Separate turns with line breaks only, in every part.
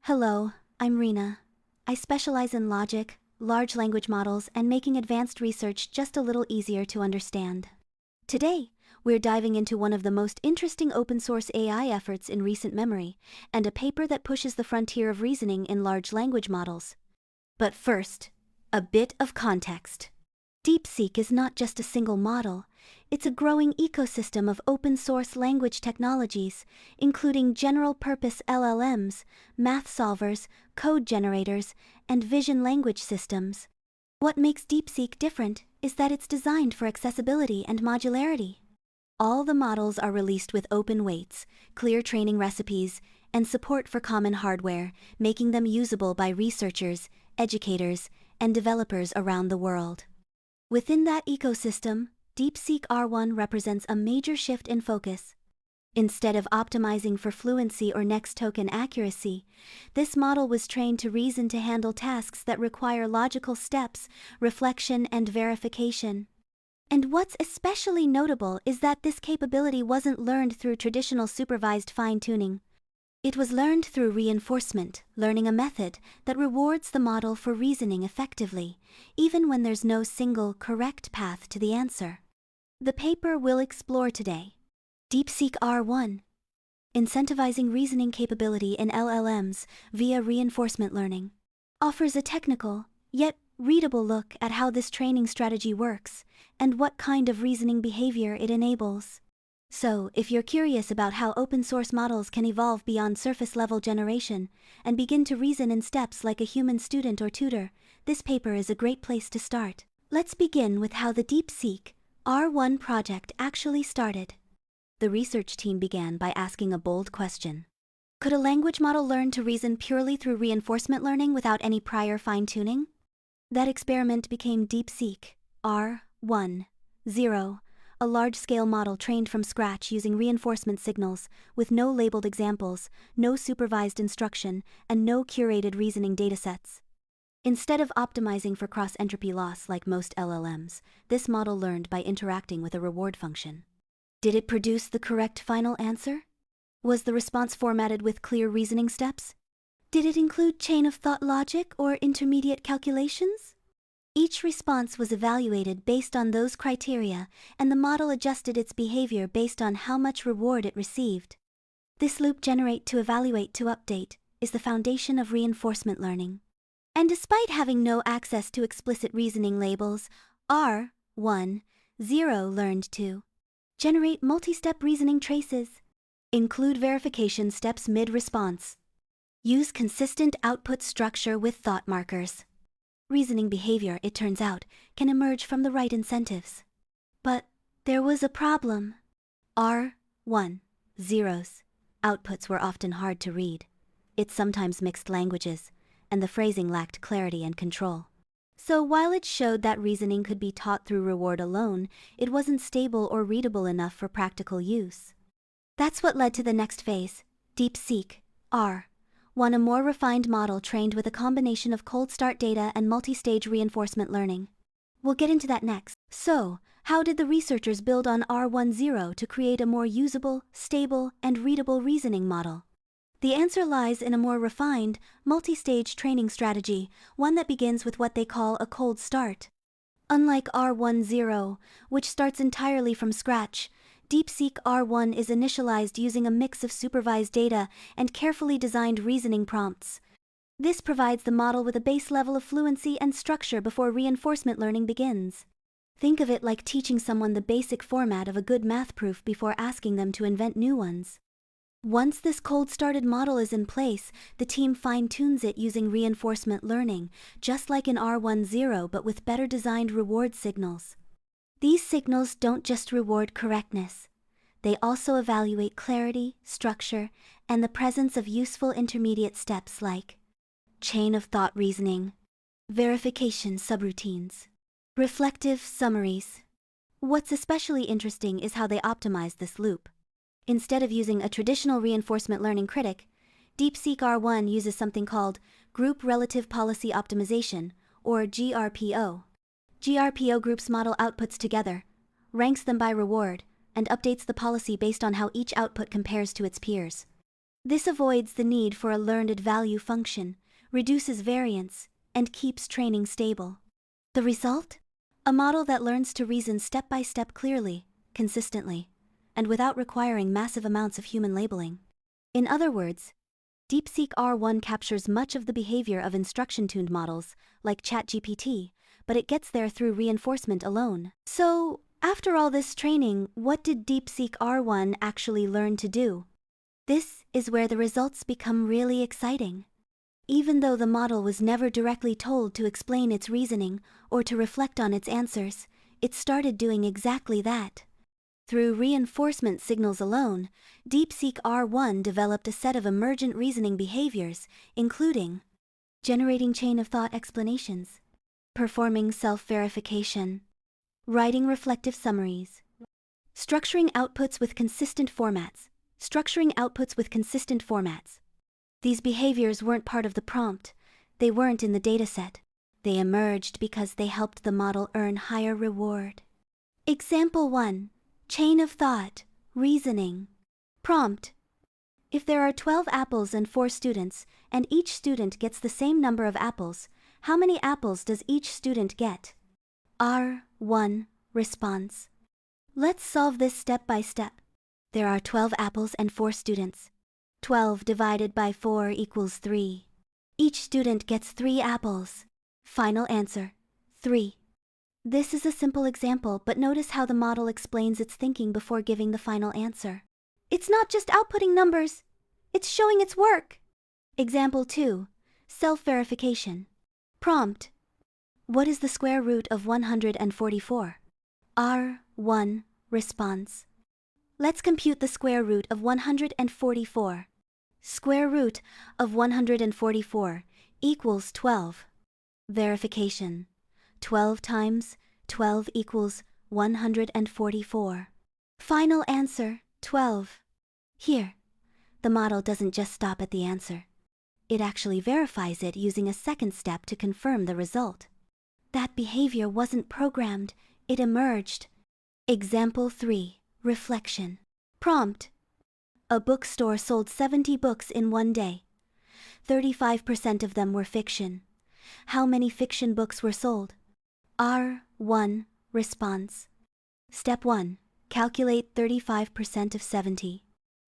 Hello, I'm Rina. I specialize in logic, large language models, and making advanced research just a little easier to understand. Today, we're diving into one of the most interesting open-source AI efforts in recent memory, and a paper that pushes the frontier of reasoning in large language models. But first, a bit of context. DeepSeek is not just a single model, it's a growing ecosystem of open-source language technologies, including general-purpose LLMs, math solvers, code generators, and vision language systems. What makes DeepSeek different is that it's designed for accessibility and modularity. All the models are released with open weights, clear training recipes, and support for common hardware, making them usable by researchers, educators, and developers around the world. Within that ecosystem, DeepSeek-R1 represents a major shift in focus. Instead of optimizing for fluency or next token accuracy, this model was trained to reason to handle tasks that require logical steps, reflection, and verification. And what's especially notable is that this capability wasn't learned through traditional supervised fine-tuning. It was learned through reinforcement, learning a method that rewards the model for reasoning effectively, even when there's no single correct path to the answer. The paper we'll explore today: DeepSeek-R1, Incentivizing Reasoning Capability in LLMs via Reinforcement Learning, offers a technical, yet readable look at how this training strategy works and what kind of reasoning behavior it enables. So, if you're curious about how open-source models can evolve beyond surface-level generation and begin to reason in steps like a human student or tutor, this paper is a great place to start. Let's begin with how the DeepSeek-R1 project actually started. The research team began by asking a bold question. Could a language model learn to reason purely through reinforcement learning without any prior fine-tuning? That experiment became DeepSeek-R1, a large-scale model trained from scratch using reinforcement signals, with no labeled examples, no supervised instruction, and no curated reasoning datasets. Instead of optimizing for cross-entropy loss like most LLMs, this model learned by interacting with a reward function. Did it produce the correct final answer? Was the response formatted with clear reasoning steps? Did it include chain-of-thought logic or intermediate calculations? Each response was evaluated based on those criteria, and the model adjusted its behavior based on how much reward it received. This loop generate to evaluate to update is the foundation of reinforcement learning. And despite having no access to explicit reasoning labels, R1 learned to generate multi-step reasoning traces, include verification steps mid-response, use consistent output structure with thought markers. Reasoning behavior, it turns out, can emerge from the right incentives. But there was a problem. R1's outputs were often hard to read. It sometimes mixed languages, and the phrasing lacked clarity and control. So while it showed that reasoning could be taught through reward alone, it wasn't stable or readable enough for practical use. That's what led to the next phase, DeepSeek-R1, a more refined model trained with a combination of cold start data and multi-stage reinforcement learning. We'll get into that next. So, how did the researchers build on R10 to create a more usable, stable, and readable reasoning model? The answer lies in a more refined, multi-stage training strategy, one that begins with what they call a cold start. Unlike R10, which starts entirely from scratch, DeepSeek-R1 is initialized using a mix of supervised data and carefully designed reasoning prompts. This provides the model with a base level of fluency and structure before reinforcement learning begins. Think of it like teaching someone the basic format of a good math proof before asking them to invent new ones. Once this cold-started model is in place, the team fine-tunes it using reinforcement learning, just like in R10 but with better designed reward signals. These signals don't just reward correctness. They also evaluate clarity, structure, and the presence of useful intermediate steps like chain-of-thought reasoning, verification subroutines, reflective summaries. What's especially interesting is how they optimize this loop. Instead of using a traditional reinforcement learning critic, DeepSeek-R1 uses something called Group Relative Policy Optimization, or GRPO. GRPO groups model outputs together, ranks them by reward, and updates the policy based on how each output compares to its peers. This avoids the need for a learned value function, reduces variance, and keeps training stable. The result? A model that learns to reason step by step clearly, consistently, and without requiring massive amounts of human labeling. In other words, DeepSeek-R1 captures much of the behavior of instruction-tuned models, like ChatGPT, but it gets there through reinforcement alone. So, after all this training, what did DeepSeek-R1 actually learn to do? This is where the results become really exciting. Even though the model was never directly told to explain its reasoning or to reflect on its answers, it started doing exactly that. Through reinforcement signals alone, DeepSeek-R1 developed a set of emergent reasoning behaviors, including generating chain-of-thought explanations, performing self-verification, writing reflective summaries, structuring outputs with consistent formats. These behaviors weren't part of the prompt. They weren't in the dataset. They emerged because they helped the model earn higher reward. Example 1. Chain of thought, reasoning. Prompt: if there are 12 apples and 4 students, and each student gets the same number of apples, how many apples does each student get? R1. Response: let's solve this step by step. There are 12 apples and 4 students. 12 divided by 4 equals 3. Each student gets 3 apples. Final answer: 3. This is a simple example, but notice how the model explains its thinking before giving the final answer. It's not just outputting numbers, it's showing its work. Example 2. Self-verification. Prompt: what is the square root of 144? R1. Response: let's compute the square root of 144. Square root of 144 equals 12. Verification: 12 times 12 equals 144. Final answer: 12. Here, the model doesn't just stop at the answer. It actually verifies it using a second step to confirm the result. That behavior wasn't programmed, it emerged. Example 3. Reflection. Prompt: a bookstore sold 70 books in one day. 35% of them were fiction. How many fiction books were sold? R1. Response: step 1. Calculate 35% of 70.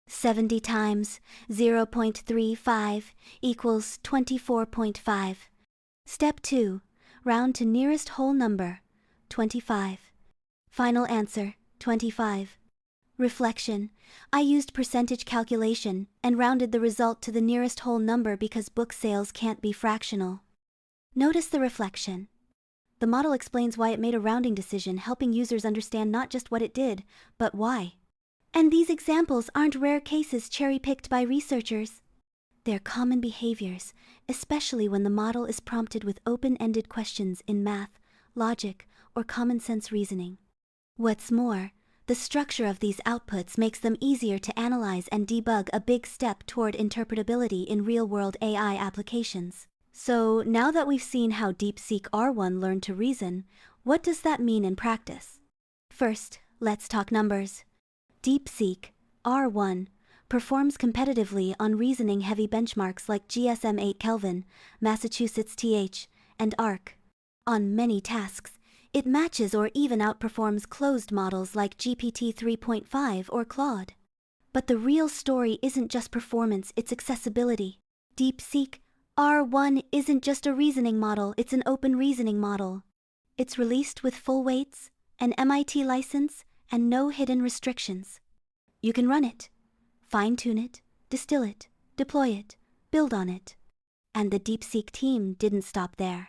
70 times 0.35 equals 24.5. Step 2. Round to nearest whole number, 25. Final answer: 25. Reflection: I used percentage calculation and rounded the result to the nearest whole number because book sales can't be fractional. Notice the reflection. The model explains why it made a rounding decision, helping users understand not just what it did, but why. And these examples aren't rare cases cherry-picked by researchers. They're common behaviors, especially when the model is prompted with open-ended questions in math, logic, or common-sense reasoning. What's more, the structure of these outputs makes them easier to analyze and debug, a big step toward interpretability in real-world AI applications. So, now that we've seen how DeepSeek-R1 learned to reason, what does that mean in practice? First, let's talk numbers. DeepSeek-R1 performs competitively on reasoning-heavy benchmarks like GSM-8 Kelvin, Massachusetts TH, and ARC. On many tasks, it matches or even outperforms closed models like GPT-3.5 or Claude. But the real story isn't just performance, it's accessibility. DeepSeek-R1 isn't just a reasoning model, it's an open reasoning model. It's released with full weights, an MIT license, and no hidden restrictions. You can run it, fine-tune it, distill it, deploy it, build on it. And the DeepSeek team didn't stop there.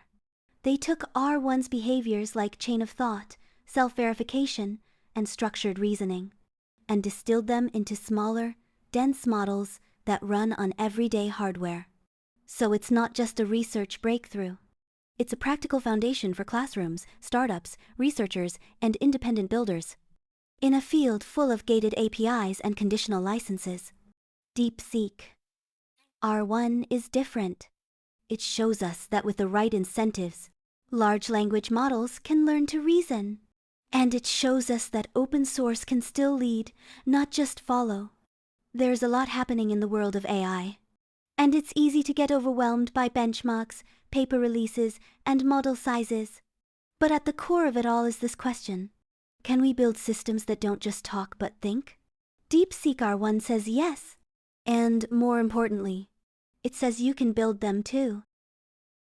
They took R1's behaviors like chain of thought, self-verification, and structured reasoning, and distilled them into smaller, dense models that run on everyday hardware. So it's not just a research breakthrough. It's a practical foundation for classrooms, startups, researchers, and independent builders. In a field full of gated APIs and conditional licenses, DeepSeek-R1 is different. It shows us that with the right incentives, large language models can learn to reason. And it shows us that open source can still lead, not just follow. There's a lot happening in the world of AI. And it's easy to get overwhelmed by benchmarks, paper releases, and model sizes. But at the core of it all is this question. Can we build systems that don't just talk but think? DeepSeek-R1 says yes. And more importantly, it says you can build them too.